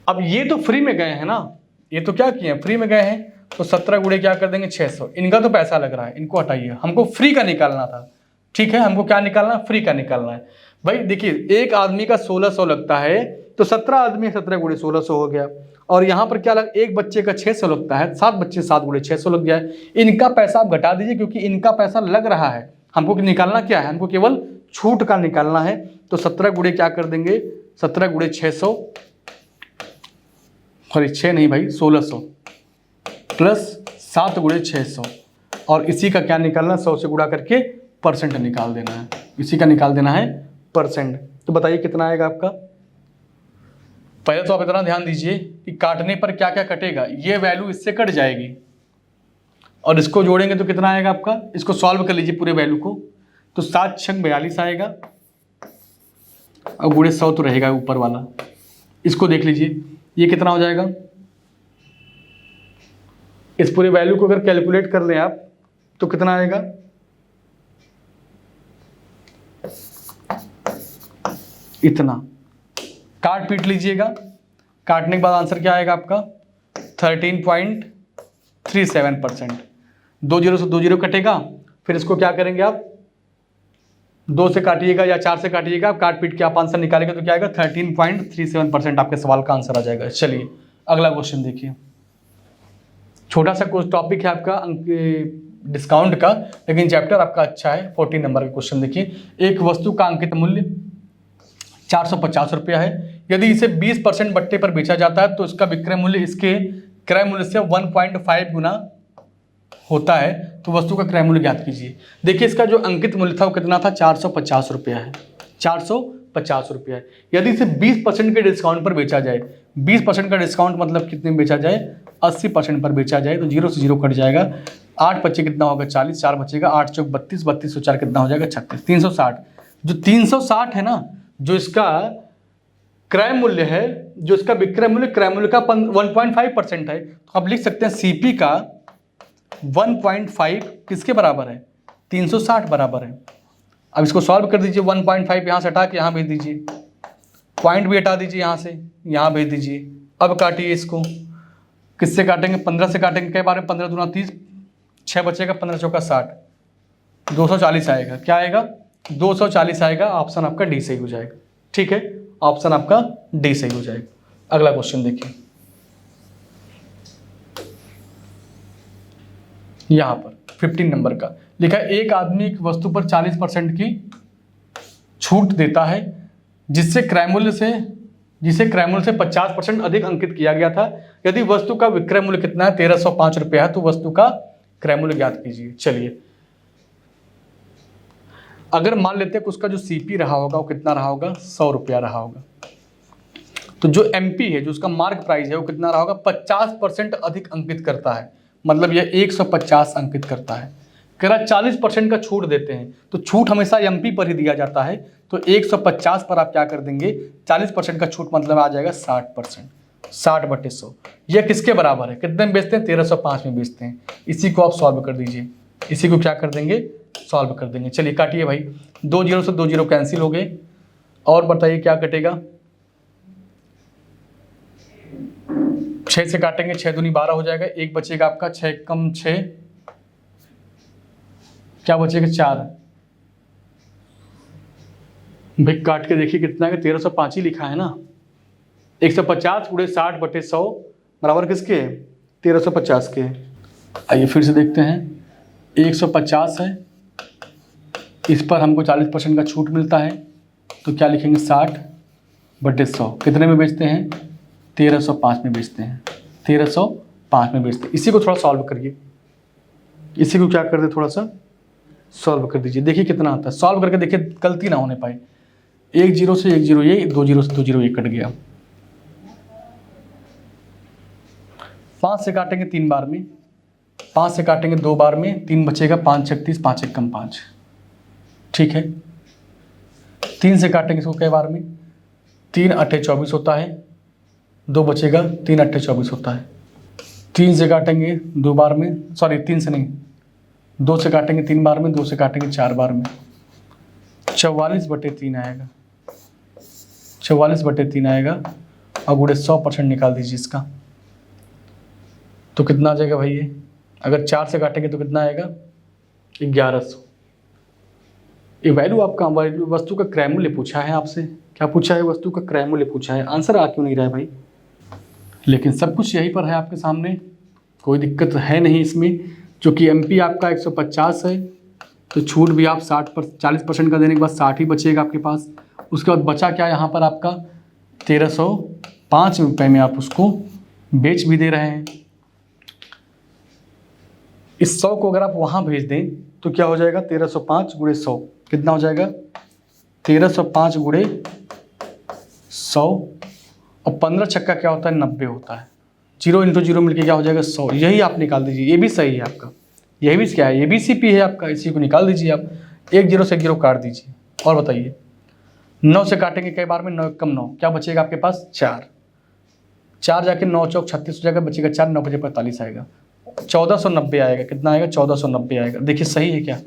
अब ये तो फ्री में गए हैं ना, ये तो क्या किए हैं, फ्री में गए हैं, तो 17 गुणे क्या कर देंगे 600। इनका तो पैसा लग रहा है, इनको हटाइए, हमको फ्री का निकालना था। ठीक है, हमको क्या निकालना, फ्री का निकालना है। भाई देखिए एक आदमी का 1600 लगता है, तो 17 आदमी 17 गुणे 1600 हो गया। और यहाँ पर क्या लग, एक बच्चे का 600 लगता है, 7 बच्चे 7 गुणे 600 लग गया है। इनका पैसा आप घटा दीजिए, क्योंकि इनका पैसा लग रहा है। हमको निकालना क्या है, हमको केवल छूट का निकालना है। तो 17 गुणे क्या कर देंगे, 17 गुणे 600, सॉरी 6 नहीं भाई 1600 प्लस 7 गुणे 600, और इसी का क्या निकालना, 100 से गुणा करके परसेंट निकाल देना है, इसी का निकाल देना है परसेंट। तो बताइए कितना आएगा आपका। पहले तो आप इतना ध्यान दीजिए कि काटने पर क्या क्या कटेगा, ये वैल्यू इससे कट जाएगी, और इसको जोड़ेंगे तो कितना आएगा आपका। इसको सॉल्व कर लीजिए पूरे वैल्यू को, तो 7 छंग 42 आएगा, और गुणे 100 तो रहेगा ऊपर वाला। इसको देख लीजिए ये कितना हो जाएगा। इस पूरे वैल्यू को अगर कैलकुलेट कर लें आप तो कितना आएगा, इतना। काट पीट लीजिएगा, काटने के बाद आंसर क्या आएगा आपका 13.37%। 2 जीरो से 2 जीरो कटेगा, फिर इसको क्या करेंगे आप 2 से काटिएगा या 4 से काटिएगा, आप काट पीट के आप आंसर निकालेंगे तो क्या आएगा 13.37% आपके सवाल का आंसर आ जाएगा। चलिए अगला क्वेश्चन देखिए। छोटा सा कुछ टॉपिक है आपका डिस्काउंट का, लेकिन चैप्टर आपका अच्छा है। 14 नंबर का क्वेश्चन देखिए। एक वस्तु का अंकित मूल्य 450 रुपया है। यदि इसे 20% बट्टे पर बेचा जाता है तो इसका विक्रय मूल्य इसके क्रय मूल्य से 1.5 गुना होता है, तो वस्तु का क्रय मूल्य ज्ञात कीजिए। देखिए इसका जो अंकित मूल्य था वो कितना था, 450 रुपया है, 450 रुपया है। यदि इसे 20% के डिस्काउंट पर बेचा जाए, 20% का डिस्काउंट मतलब कितने में बेचा जाए, 80% पर बेचा जाए, तो 0 से 0 कट जाएगा। 8 बच्चे कितना होगा 40, 4 बचेगा, 8 चौक 32, 32 से 4 कितना हो जाएगा 36, 360। जो 360 है ना, जो इसका क्रय मूल्य है, जो इसका विक्रय मूल्य क्रय मूल्य का 1.5% है, तो आप लिख सकते हैं सीपी का 1.5 किसके बराबर है, 360 बराबर है। अब इसको सॉल्व कर दीजिए, 1.5 यहाँ से हटा के यहाँ भेज दीजिए, पॉइंट भी हटा दीजिए, यहाँ से यहाँ भेज दीजिए। अब काटिए इसको, किससे काटेंगे, 15 से काटेंगे, कई बार 15 दूना 30, 6 बचेगा, 15 चौका 60, 240 आएगा। क्या आएगा 240 आएगा। ऑप्शन आपका डी सही हो जाएगा। ठीक है, ऑप्शन आपका डी सही हो जाएगा। अगला क्वेश्चन देखिए, यहां पर 15 नंबर का लिखा है, एक आदमी एक वस्तु पर 40% की छूट देता है, जिसे क्रय मूल्य से 50% अधिक अंकित किया गया था। यदि वस्तु का विक्रय मूल्य कितना है, 1305 रुपया है, तो वस्तु का क्रय मूल्य ज्ञात कीजिए। चलिए अगर मान लेते हैं कि उसका जो सीपी रहा होगा वो कितना रहा होगा, 100 रुपया रहा होगा, तो जो एमपी है, जो उसका मार्क प्राइस है, वो कितना रहा होगा, 50% अधिक अंकित करता है, मतलब यह 150 अंकित करता है। कह रहा 40% का छूट देते हैं, तो छूट हमेशा एमपी पर ही दिया जाता है, तो 150 पर आप क्या कर देंगे, 40% का छूट मतलब आ जाएगा 60%, 60/100। यह किसके बराबर है, कितने में बेचते हैं, 1305 में बेचते हैं। इसी को आप सॉल्व कर दीजिए, इसी को क्या कर देंगे, सॉल्व कर देंगे। चलिए काटिए भाई, 2 जीरो से 2 जीरो कैंसिल हो गए, और बताइए क्या कटेगा, 6 से काटेंगे, 6 दूनी 12 हो जाएगा, 1 बचेगा आपका, 6 कम 6, क्या बचेगा 4। भाई काट के देखिए कितना है, 1305 ही लिखा है ना। 150 गुणे 60/100 बराबर किसके, 1350 के। आइए फिर से देखते हैं, 150 है, इस पर हमको 40% का छूट मिलता है, तो क्या लिखेंगे 60/100। कितने में बेचते हैं, 1305 में बेचते हैं, 1305 में बेचते हैं। इसी को थोड़ा सॉल्व करिए, इसी को क्या कर दे, थोड़ा सा सॉल्व कर दीजिए, देखिए कितना आता है। सॉल्व करके देखिए गलती ना होने पाए। 1 जीरो से 1 जीरो, ये 2 जीरो से 2 जीरो, ये कट गया। 5 से काटेंगे 3 बार में, 5 से काटेंगे 2 बार में, 3 बचेगा, 5 36, 5 1 कम 5। ठीक है, 3 से काटेंगे इसको कई बार में, 3 8 24 होता है, 2 बचेगा, 3 8 24 होता है। 3 से काटेंगे 2 बार में, सॉरी 3 से नहीं, 2 से काटेंगे 3 बार में, 2 से काटेंगे 4 बार में, 44/3 आएगा, 44/3 आएगा। और गुणे 100% निकाल दीजिए इसका, तो कितना आ जाएगा भाई ये, अगर 4 से काटेंगे तो कितना आएगा 1100। ये वैल्यू आपका वस्तु का क्रय मूल्य पूछा है आपसे, क्या पूछा है, वस्तु का क्रय मूल्य पूछा है, आंसर आ क्यों नहीं रहा है भाई। लेकिन सब कुछ यहीं पर है आपके सामने, कोई दिक्कत है नहीं इसमें। चूँकि एमपी आपका 150 है तो छूट भी आप 40% का देने के बाद 60 ही बचेगा आपके पास। उसके बाद बचा क्या यहाँ पर आपका 1305 रुपये में आप उसको बेच भी दे रहे हैं। इस 100 को अगर आप वहाँ भेज दें तो क्या हो जाएगा, 1305 गुणे 100 कितना हो जाएगा, 1305 गुणे 100, और 15 छक्का क्या होता है 90 होता है, 0 × 0 मिलके क्या हो जाएगा 100। यही आप निकाल दीजिए, ये भी सही है आपका, यही भी क्या है, ये भी सीपी है आपका, इसी को निकाल दीजिए आप। 1 0 से 0 काट दीजिए। और बताइए 9 से काटेंगे कई बार में, 9 कम 9 क्या बचेगा आपके पास 4, 4 जाके 9 चौक 36 हो जाएगा, बचेगा 4, 9 बजे 45 आएगा, 1490 आएगा। कितना आएगा 1490 आएगा। देखिए सही है क्या,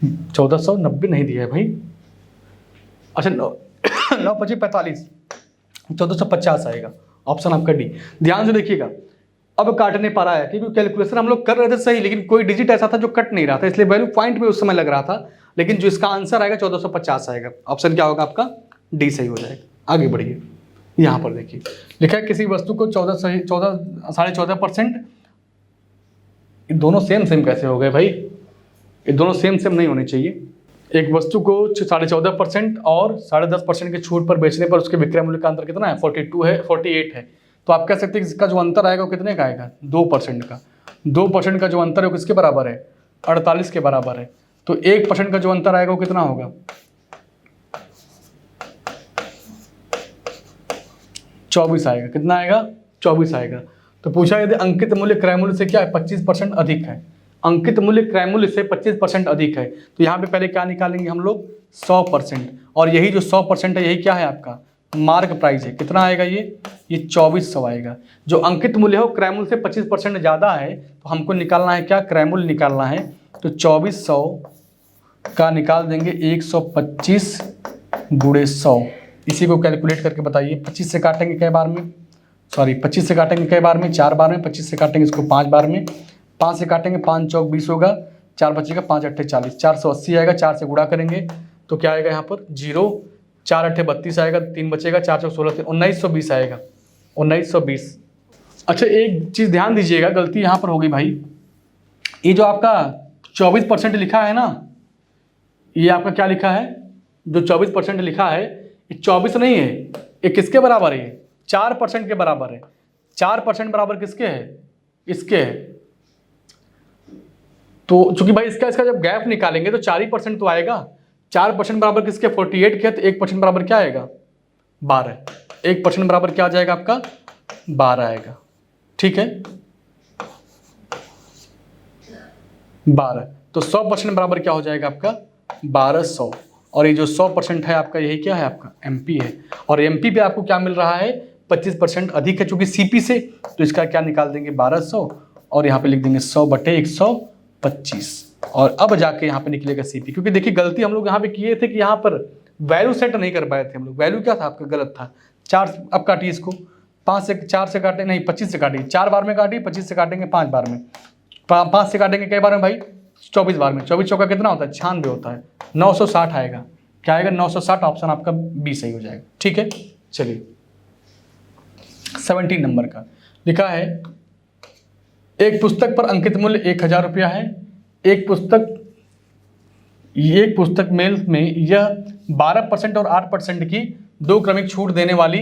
1490 नहीं दिया है भाई, अच्छा 9 बजे 45, 1450 आएगा, ऑप्शन आपका डी। ध्यान से देखिएगा, अब काट नहीं पा रहा है क्योंकि कैलकुलेशन हम लोग कर रहे थे सही, लेकिन कोई डिजिट ऐसा था जो कट नहीं रहा था, इसलिए वैल्यू पॉइंट में उस समय लग रहा था, लेकिन जो इसका आंसर आएगा 1450 आएगा। ऑप्शन क्या होगा आपका, डी सही हो जाएगा। आगे बढ़िए, यहाँ पर देखिए लिखा है किसी वस्तु को 14.5% दोनों सेम सेम कैसे हो गए भाई, ये दोनों सेम सेम नहीं होने चाहिए। एक वस्तु को 14.5% और 10.5% की छूट पर बेचने पर उसके विक्रय मूल्य का अंतर कितना है, 42 है, 48 है। तो आप कह सकते हैं इसका जो अंतर आएगा वो कितने का आएगा, 2% का। 2% का जो अंतर है वो किसके बराबर है, 48 के बराबर है। तो 1% का जो अंतर आएगा वो कितना होगा, 24 आएगा। कितना आएगा, 24 आएगा। तो पूछा यदि अंकित मूल्य क्रय मूल्य से क्या है 25% अधिक है, अंकित मूल्य क्रय मूल्य से 25% अधिक है, तो यहाँ पे पहले क्या निकालेंगे हम लोग 100%, और यही जो 100% है यही क्या है आपका मार्क प्राइस है। कितना आएगा ये 2400 आएगा। जो अंकित मूल्य हो क्रय मूल्य से 25% ज़्यादा है, तो हमको निकालना है क्या, क्रय मूल्य निकालना है। तो 2400 का निकाल देंगे 125 गुणे 100, इसी को कैलकुलेट करके बताइए। 25 से काटेंगे कई बार में, 25 से काटेंगे कई बार में, 4 बार में। 25 से काटेंगे इसको 5 बार में, 5 से काटेंगे 5 चौक 20 होगा, 4 बचेगा, 5 अट्ठे 40, 480 आएगा। 4 से गुणा करेंगे तो क्या आएगा यहाँ पर 0, 4 अट्ठे 32 आएगा, 3 बचेगा, 4 चौक 16, 1920 आएगा, 1920। अच्छा एक चीज़ ध्यान दीजिएगा, गलती यहाँ पर होगी भाई, ये जो आपका 24% लिखा है ना, ये आपका क्या लिखा है, जो 24% लिखा है ये 24 नहीं है, ये किसके बराबर है, 4% के बराबर है। 4% बराबर किसके है, इसके है। तो चूंकि भाई इसका जब गैप निकालेंगे तो 4% तो आएगा। 4% बराबर किसके 48 के, तो 1% बराबर क्या आएगा 12, 1% बराबर क्या आ जाएगा आपका 12 आएगा। ठीक है 12, तो 100% बराबर क्या हो जाएगा आपका 1200, और ये जो 100% है आपका यही क्या है आपका एमपी है, और एमपी पे आपको क्या मिल रहा है 25% अधिक है चूंकि सीपी से, तो इसका क्या निकाल देंगे 1200, और यहाँ पे लिख देंगे 100/125, और अब जाके यहाँ पे निकलेगा सीपी। क्योंकि देखिए गलती हम लोग यहाँ पे किए थे कि यहाँ पर वैल्यू सेट नहीं कर पाए थे हम लोग, वैल्यू क्या था आपका गलत था। 4 अब काटिए इसको, 5 से 4 से काटे नहीं 25 से काटिए, 4 बार में काटिए, 25 से काटेंगे 5 बार में, 5 से काटेंगे कई बार में भाई 24 बार में, 24 चौका कितना होता है 96 होता है, 960 आएगा। क्या आएगा 960, ऑप्शन आपका बी सही हो जाएगा। ठीक है चलिए 17 नंबर का लिखा है एक पुस्तक पर अंकित मूल्य 1000 रुपया है। एक पुस्तक मेल में यह 12% और 8% की 2 क्रमिक छूट देने वाली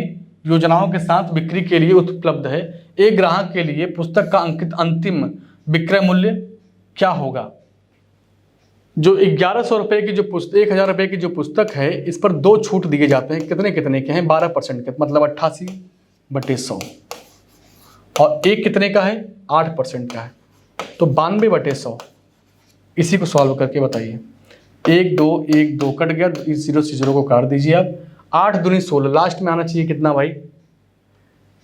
योजनाओं के साथ बिक्री के लिए उपलब्ध है। एक ग्राहक के लिए पुस्तक का अंकित अंतिम विक्रय मूल्य क्या होगा। जो 1100 रुपये की जो 1000 रुपये की जो पुस्तक है, इस पर 2 छूट दिए जाते हैं, कितने कितने के हैं 12% के, मतलब 88/100, और एक कितने का है 8% का है, तो 92/100। इसी को सॉल्व करके बताइए। 1 2 1 2 कट गया, इस 0 से 0 को काट दीजिए आप। 8 दूनी 16, लास्ट में आना चाहिए कितना भाई,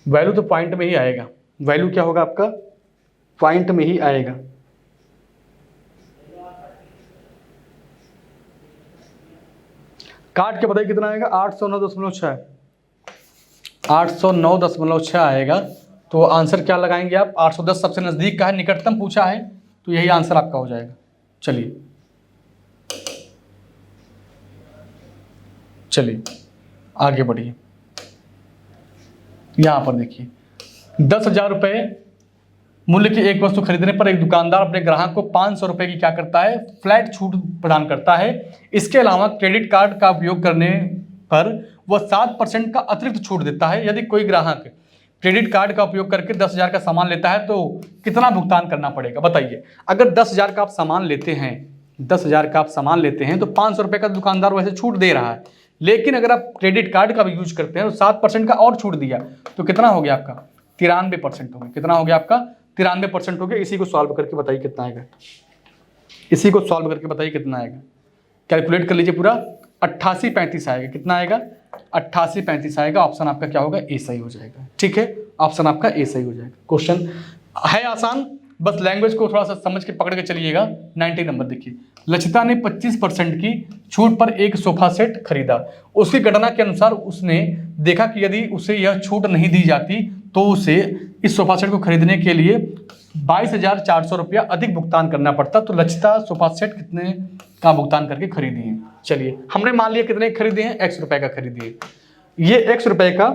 वैल्यू तो पॉइंट में ही आएगा, वैल्यू क्या होगा आपका पॉइंट में ही आएगा। काट के बताइए कितना आएगा 809.6, 809.6 आएगा। तो आंसर क्या लगाएंगे आप? 810 सबसे नज़दीक का है, निकटतम पूछा है, तो यही आंसर आपका हो जाएगा। चलिए आगे बढ़िए। यहाँ पर देखिए 10,000 रुपये मूल्य की एक वस्तु खरीदने पर एक दुकानदार अपने ग्राहक को 500 रुपये की क्या करता है? फ्लैट छूट प्रदान करता है। इसके अलावा क्रेडिट कार्ड का उपयोग करने पर वह 7% का अतिरिक्त छूट देता है। यदि कोई ग्राहक क्रेडिट कार्ड का उपयोग करके 10,000 का सामान लेता है तो कितना भुगतान करना पड़ेगा? बताइए। अगर 10,000 का आप सामान लेते हैं, 10,000 का आप सामान लेते हैं तो 500 रुपये का दुकानदार वैसे छूट दे रहा है, लेकिन अगर आप क्रेडिट कार्ड का भी यूज करते हैं तो 7% का और छूट दिया, तो कितना हो गया आपका? 93% हो गया। कितना हो गया आपका? 93% हो गया। इसी को सॉल्व करके बताइए कितना आएगा। इसी को सॉल्व करके बताइए कितना आएगा। कैलकुलेट कर लीजिए पूरा। 8835 आएगा। कितना आएगा? 8835 आएगा। ऑप्शन आपका क्या होगा? ए सही हो जाएगा। ठीक है, ऑप्शन आपका ए सही हो जाएगा। क्वेश्चन है आसान, बस लैंग्वेज को थोड़ा सा समझ के पकड़ के चलिएगा। 90 नंबर देखिए। लचिता ने 25% की छूट पर एक सोफा सेट खरीदा। उसकी गणना के अनुसार उसने देखा कि यदि उसे यह छूट नहीं दी जाती तो उसे इस सोफा सेट को खरीदने के लिए 22,400 रुपया अधिक भुगतान करना पड़ता। तो लचिता सोफा सेट कितने का भुगतान करके खरीदी है? चलिए, हमने मान लिया कितने खरीदे हैं? x रुपए का खरीदी है। ये x रुपए का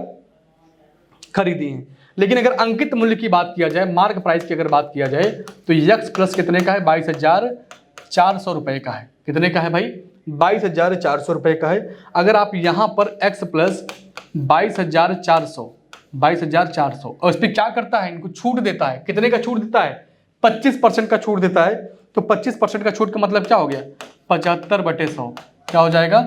खरीदी है, लेकिन अगर अंकित मूल्य की बात किया जाए, मार्क प्राइस की अगर बात किया जाए, तो x प्लस कितने का है? 22,400 रुपए का है। कितने का है भाई? 22,400 रुपए का है। अगर आप यहाँ पर x प्लस 22,400 और इस पर क्या करता है? इनको छूट देता है। कितने का छूट देता है? 25% का छूट देता है। तो 25% का छूट का मतलब क्या हो गया? 75/100। क्या हो जाएगा?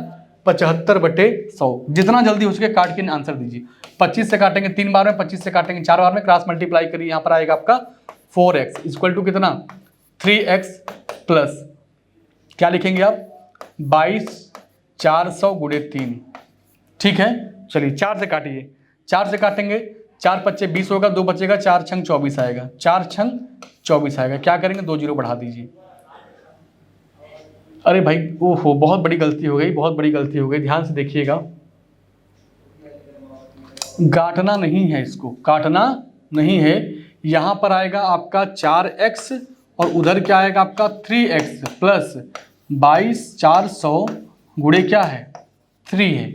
75/100। जितना जल्दी हो सके काट के आंसर दीजिए। 25 से काटेंगे 3 बार में, 25 से काटेंगे 4 बार में, क्रॉस मल्टीप्लाई करिए। यहाँ पर आएगा आपका 4x इक्वल टू कितना? 3x प्लस क्या लिखेंगे आप? 22,400 गुणे 3। ठीक है, चलिए 4 से काटिए। 4 से काटेंगे, 4 पच्चे 20 होगा, 2 बचेगा, 4 छंग 24 आएगा। 4 छंग 24 आएगा। क्या करेंगे? 2 जीरो बढ़ा दीजिए। अरे भाई ओहो, बहुत बड़ी गलती हो गई, बहुत बड़ी गलती हो गई। ध्यान से देखिएगा, काटना नहीं है, इसको काटना नहीं है। यहाँ पर आएगा आपका 4x और उधर क्या आएगा आपका? 3x प्लस 22,400 गुणे क्या है? 3 है।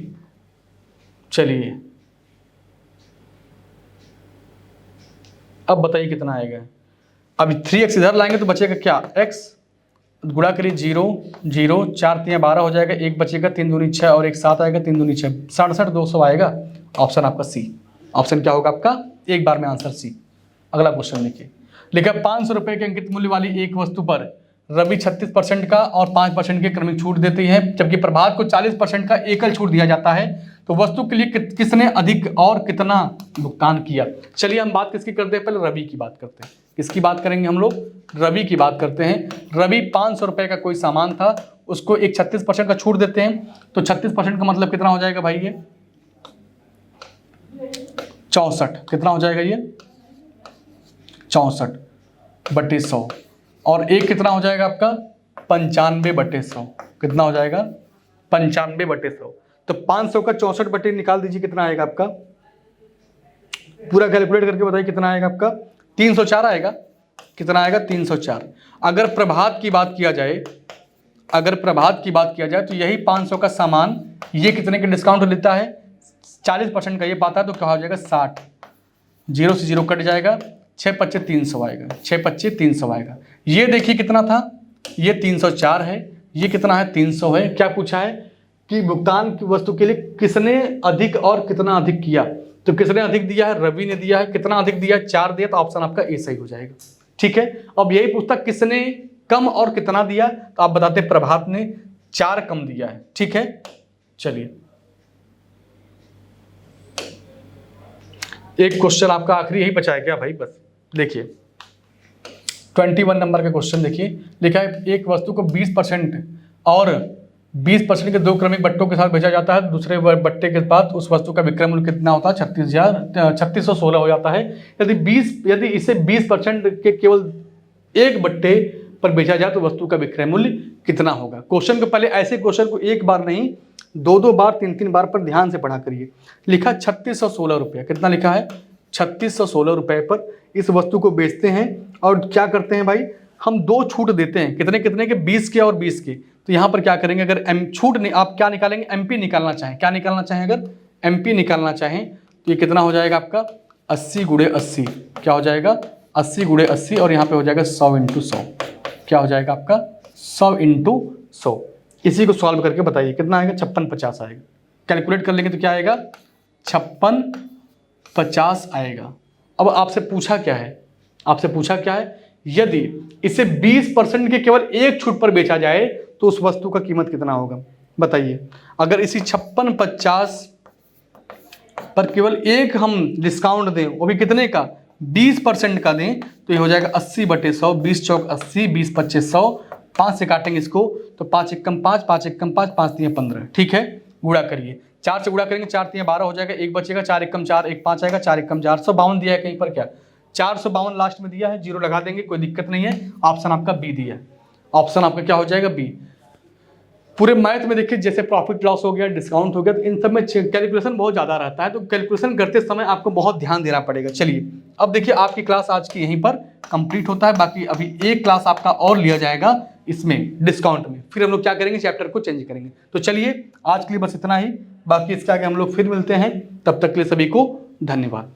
चलिए अब बताइए कितना आएगा। अभी 3x इधर लाएंगे तो बचेगा क्या? x गुणा करिए 0 0, 4 3 12 हो जाएगा, 1 बचेगा, 3 दूनी 6 और 1 7 आएगा, 3 दूनी 6, 67,200 आएगा। ऑप्शन आपका सी। ऑप्शन क्या होगा आपका? एक बार में आंसर सी। अगला क्वेश्चन देखिए। लिखा 500 रुपये के अंकित मूल्य वाली एक वस्तु पर रवि 36% का और 5% की क्रमिक छूट देती है, जबकि प्रभात को 40% का एकल छूट दिया जाता है। तो वस्तु के लिए किसने अधिक और कितना भुगतान किया? चलिए हम बात किसकी करते हैं? पहले रवि की बात करते हैं। किसकी बात करेंगे हम लोग? रवि की बात करते हैं। रवि 500 रुपये का कोई सामान था, उसको एक 36% का छूट देते हैं। तो 36% का मतलब कितना हो जाएगा भाई? ये 64। कितना हो जाएगा ये? 64/100। और एक कितना हो जाएगा आपका? 95/100। कितना हो जाएगा? 95/100। तो 500 का 64 निकाल दीजिए, कितना आएगा आपका? पूरा कैलकुलेट करके बताइए कितना आएगा आपका? 304 आएगा। कितना आएगा? 304। अगर प्रभात की बात किया जाए, अगर प्रभात की बात किया जाए तो यही 500 का सामान ये कितने के डिस्काउंट लेता है? 40% का ये पाता है, तो क्या हो जाएगा? 60। 0 से 0 कट जाएगा, 6 पच्चे 300 आएगा, 6 पच्चे 300 आएगा। ये देखिए कितना था? ये 304 है। ये कितना है? 300 है। क्या पूछा है कि भुगतान की वस्तु के लिए किसने अधिक और कितना अधिक किया? तो किसने अधिक दिया है? रवि ने दिया है। कितना अधिक दिया? 4 दिया। तो ऑप्शन आपका ए सही हो जाएगा। ठीक है, अब यही पूछता किसने कम और कितना दिया, तो आप बताते प्रभात ने 4 कम दिया है। ठीक है, चलिए एक क्वेश्चन आपका आखिरी यही बचा है क्या भाई? बस देखिए 21 नंबर का क्वेश्चन देखिए। लिखा है एक वस्तु को 20% और 20% के 2 क्रमिक बट्टों के साथ बेचा जाता है। दूसरे बट्टे के बाद उस वस्तु का विक्रय मूल्य कितना होता है? 3616 हो जाता है। यदि इसे 20% के केवल एक बट्टे पर बेचा जाए तो वस्तु का विक्रय मूल्य कितना होगा? क्वेश्चन को पहले ऐसे क्वेश्चन को एक बार नहीं 2-2 बार 3-3 बार पर ध्यान से पढ़ा करिए। लिखा 3616 रुपये, कितना लिखा है 3616 रुपये पर इस वस्तु को बेचते हैं। और क्या करते हैं भाई, हम 2 छूट देते हैं, कितने कितने के, 20 के और 20 के। तो यहाँ पर क्या करेंगे, अगर छूट नहीं, आप क्या निकालेंगे, एमपी निकालना चाहें, क्या निकालना चाहें, अगर एमपी निकालना चाहें तो ये कितना हो जाएगा आपका 80 × 80, क्या हो जाएगा 80 × 80 और यहाँ पे हो जाएगा 100 × 100, क्या हो जाएगा आपका 100 × 100। इसी को सॉल्व करके बताइए कितना आएगा, 5650 आएगा। कैलकुलेट कर लेंगे तो क्या आएगा 5650 आएगा। अब आपसे पूछा क्या है, आपसे पूछा क्या है, यदि इसे 20% के केवल एक छूट पर बेचा जाए तो उस वस्तु का कीमत कितना होगा, बताइए। अगर इसी 5650 पर केवल एक हम डिस्काउंट दें, वो भी कितने का, 20% का दें, तो ये हो जाएगा 80/100, 20 चौक 80, 20 25 100, 5 से काटेंगे इसको तो 5 एकम 5, 5 एकम 5, 5 3 15, ठीक है। गुणा करिए, 4 से गुणा करेंगे, 4 3 12 हो जाएगा, एक बचेगा, 4 एकम 4, 1 5 आएगा, 4 एकम 452 दिया है कहीं पर, क्या 452 लास्ट में दिया है, जीरो लगा देंगे, कोई दिक्कत नहीं है। ऑप्शन आपका बी दिया है, ऑप्शन आपका क्या हो जाएगा बी। पूरे मैथ में देखिए जैसे प्रॉफिट लॉस हो गया, डिस्काउंट हो गया, तो इन सब में कैलकुलेशन बहुत ज़्यादा रहता है, तो कैलकुलेशन करते समय आपको बहुत ध्यान देना पड़ेगा। चलिए अब देखिए आपकी क्लास आज की यहीं पर कंप्लीट होता है, बाकी अभी एक क्लास आपका और लिया जाएगा इसमें डिस्काउंट में, फिर हम लोग क्या करेंगे, चैप्टर को चेंज करेंगे। तो चलिए आज के लिए बस इतना ही, बाकी इसके आगे हम लोग फिर मिलते हैं, तब तक के लिए सभी को धन्यवाद।